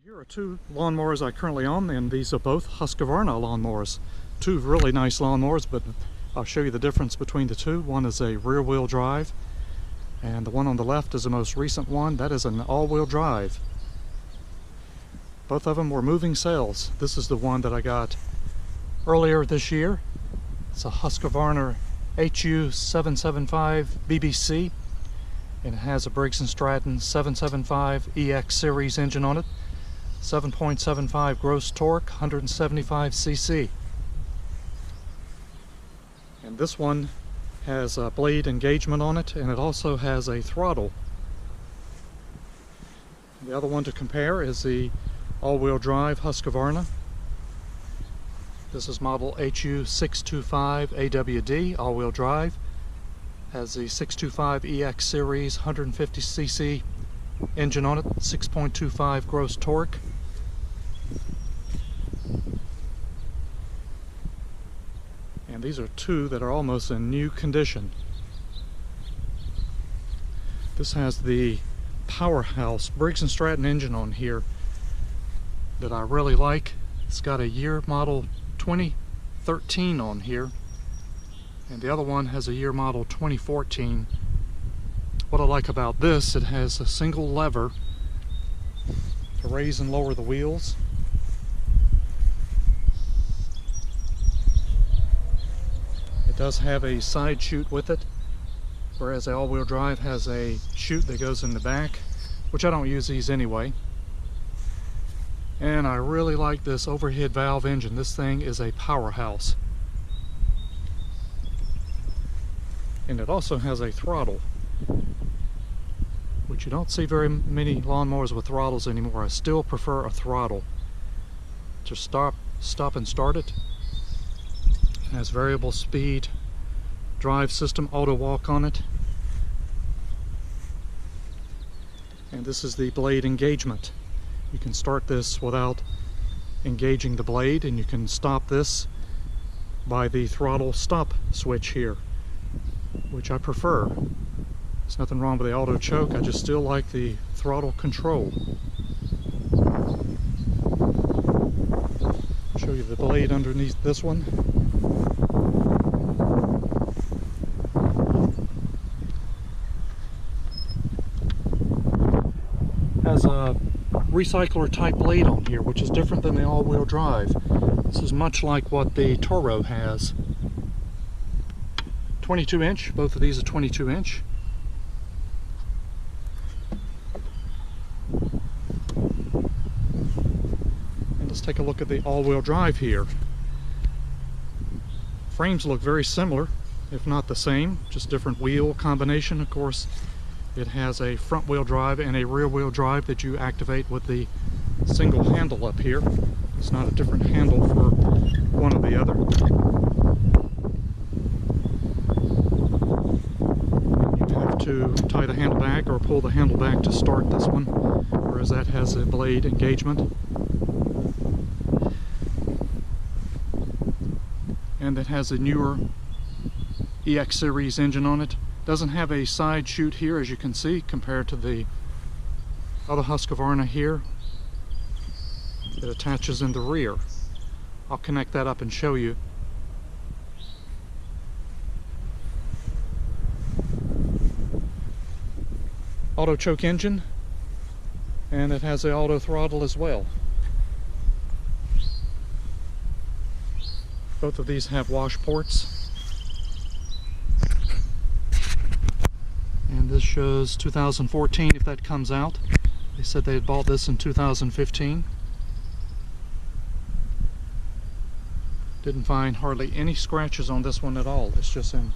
Here are two lawnmowers I currently own, and these are both Husqvarna lawnmowers. Two really nice lawnmowers, but I'll show you the difference between the two. One is a rear-wheel drive, and the one on the left is the most recent one. That is an all-wheel drive. Both of them were moving sales. This is the one that I got earlier this year. It's a Husqvarna HU775BBC, and it has a Briggs & Stratton 775EX series engine on it. 7.75 gross torque, 175 cc. And this one has a blade engagement on it, and it also has a throttle. The other one to compare is the all-wheel drive Husqvarna. This is model HU625AWD, all-wheel drive. Has the 625EX series 150 cc engine on it, 6.25 gross torque. And these are two that are almost in new condition. This has the powerhouse Briggs & Stratton engine on here that I really like. It's got a year model 2013 on here, and the other one has a year model 2014. What I like about this, it has a single lever to raise and lower the wheels. It does have a side chute with it, whereas the all-wheel drive has a chute that goes in the back, which I don't use these anyway. And I really like this overhead valve engine. This thing is a powerhouse. And it also has a throttle, which you don't see very many lawnmowers with throttles anymore. I still prefer a throttle to stop and start it. It has variable speed drive system, auto walk on it. And this is the blade engagement. You can start this without engaging the blade, and you can stop this by the throttle stop switch here, which I prefer. There's nothing wrong with the auto choke, I just still like the throttle control. I'll show you the blade underneath this one. Has a recycler type blade on here, which is different than the all-wheel drive. This is much like what the Toro has. 22 inch, both of these are 22 inch. And let's take a look at the all-wheel drive here. Frames look very similar, if not the same, just different wheel combination. Of course, it has a front wheel drive and a rear wheel drive that you activate with the single handle up here. It's not a different handle for one or the other. You have to tie the handle back or pull the handle back to start this one, whereas that has a blade engagement. And it has a newer EX series engine on it. Doesn't have a side chute here, as you can see, compared to the other Husqvarna here. It attaches in the rear. I'll connect that up and show you. Auto choke engine, and it has the auto throttle as well. Both of these have wash ports. And this shows 2014 if that comes out. They said they had bought this in 2015. Didn't find hardly any scratches on this one at all. It's just in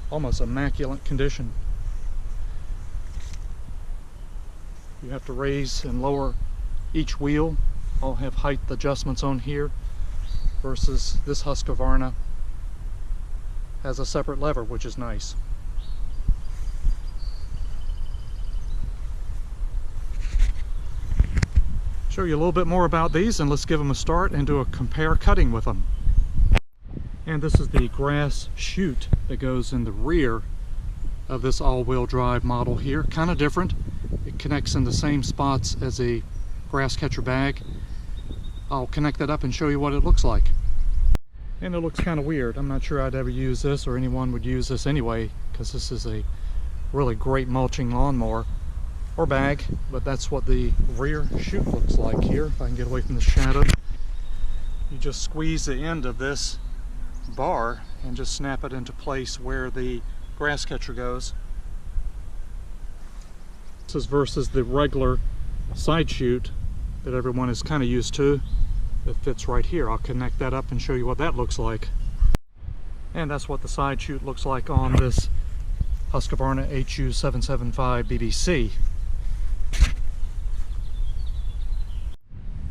almost immaculate condition. You have to raise and lower each wheel. All have height adjustments on here, versus this Husqvarna has a separate lever, which is nice. Show you a little bit more about these, and let's give them a start and do a compare cutting with them. And this is the grass chute that goes in the rear of this all-wheel drive model here. Kind of different. It connects in the same spots as a grass catcher bag. I'll connect that up and show you what it looks like. And it looks kind of weird. I'm not sure I'd ever use this, or anyone would use this anyway, because this is a really great mulching lawnmower or bag, but that's what the rear chute looks like here. If I can get away from the shadow. You just squeeze the end of this bar and just snap it into place where the grass catcher goes. This is versus the regular side chute that everyone is kind of used to. That fits right here. I'll connect that up and show you what that looks like. And that's what the side chute looks like on this Husqvarna HU775BBC.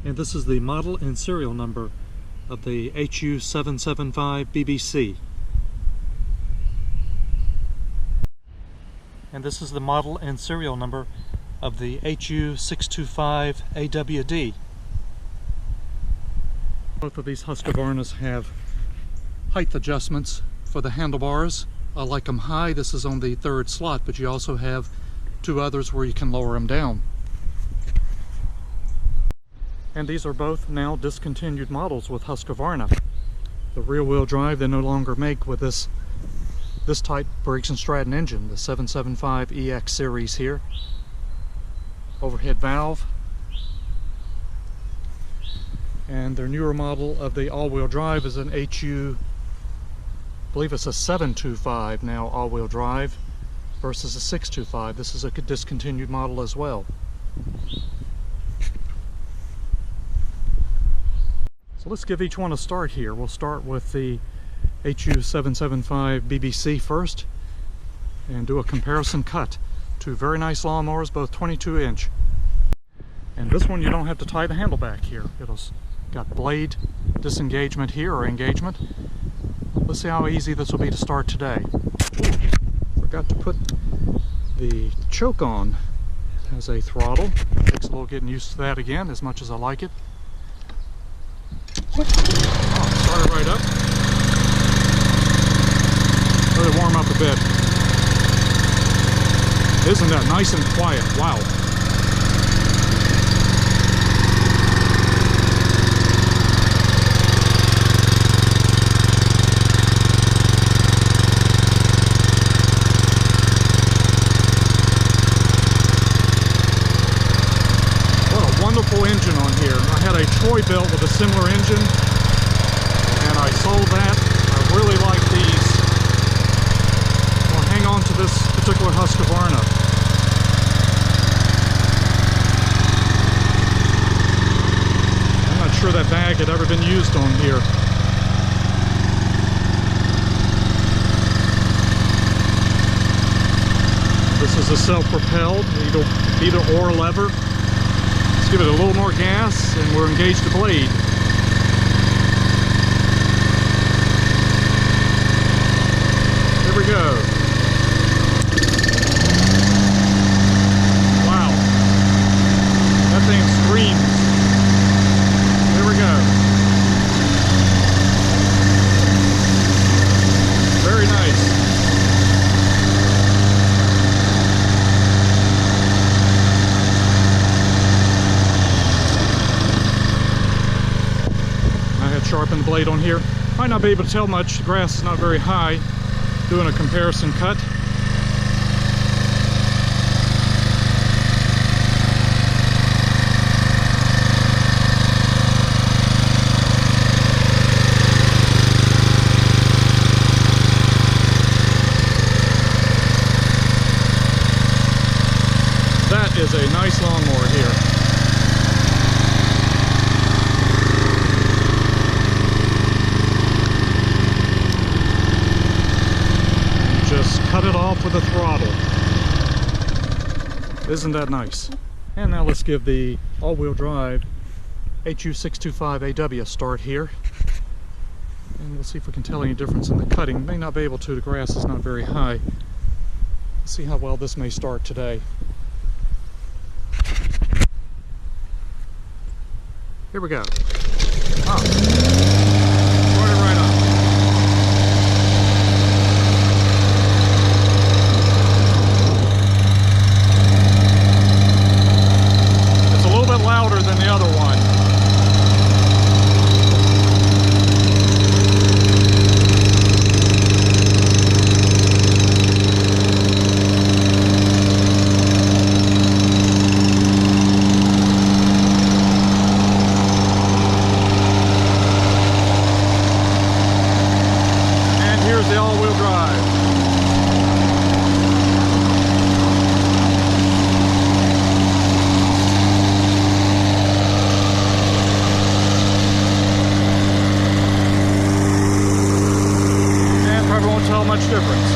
And this is the model and serial number of the HU775BBC. And this is the model and serial number of the HU625AWD. Both of these Husqvarnas have height adjustments for the handlebars. I like them high. This is on the 3rd slot, but you also have 2 others where you can lower them down. And these are both now discontinued models with Husqvarna. The rear-wheel drive they no longer make with this type Briggs & Stratton engine, the 775EX series here. Overhead valve. And their newer model of the all-wheel drive is an HU, I believe it's a 725 now all-wheel drive versus a 625. This is a discontinued model as well. So let's give each one a start here. We'll start with the HU775BBC first and do a comparison cut. 2 very nice lawnmowers, both 22-inch. And this one you don't have to tie the handle back here. It's got blade disengagement here, or engagement. Let's see how easy this will be to start today. Ooh, forgot to put the choke on. It has a throttle. Takes a little getting used to that again, as much as I like it. Oh, start it right up. Let it warm up a bit. Isn't that nice and quiet? Wow. What a wonderful engine on here. I had a Troy built with a similar engine, and I sold that. I really like these. I'll hang on to this particular Husqvarna. I'm not sure that bag had ever been used on here. This is a self-propelled, either or lever. Let's give it a little more gas and we're engaged the blade. Here we go. Wow. That thing screams. Here we go. Very nice. Sharpen the blade on here. Might not be able to tell much. The grass is not very high. Doing a comparison cut. That is a nice lawnmower here. Cut it off with a throttle. Isn't that nice? And now let's give the all-wheel drive HU625AWD a start here. And we'll see if we can tell any difference in the cutting. May not be able to, the grass is not very high. Let's see how well this may start today. Here we go. Ah. Start it right up. Louder than difference.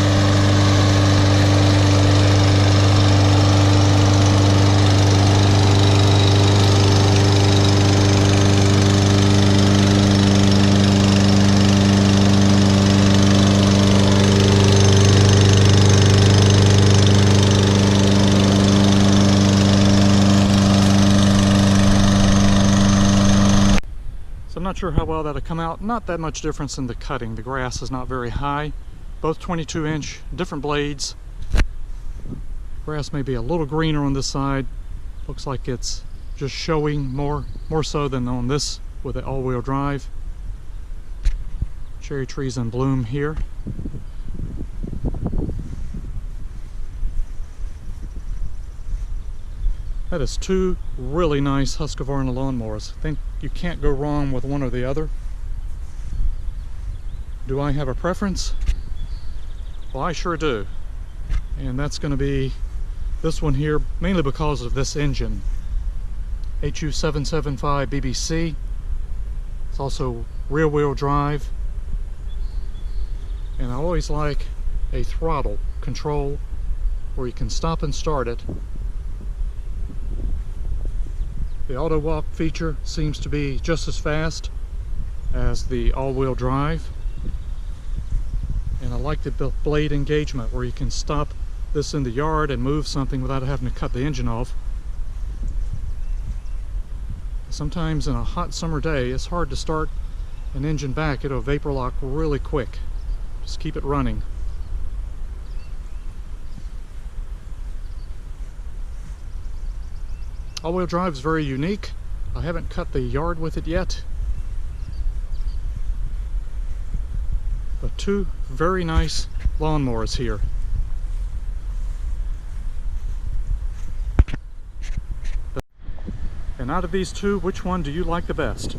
So I'm not sure how well that'll come out. Not that much difference in the cutting. The grass is not very high. Both 22-inch, different blades. Grass may be a little greener on this side. Looks like it's just showing more so than on this with the all-wheel drive. Cherry trees in bloom here. That is two really nice Husqvarna lawnmowers. I think you can't go wrong with one or the other. Do I have a preference? Well, I sure do. And that's going to be this one here, mainly because of this engine. HU775BBC. It's also rear-wheel drive. And I always like a throttle control where you can stop and start it. The auto walk feature seems to be just as fast as the all-wheel drive. And I like the blade engagement where you can stop this in the yard and move something without having to cut the engine off. Sometimes in a hot summer day it's hard to start an engine back. It'll vapor lock really quick. Just keep it running. All-wheel drive is very unique. I haven't cut the yard with it yet. But two very nice lawnmowers here. And out of these two, which one do you like the best?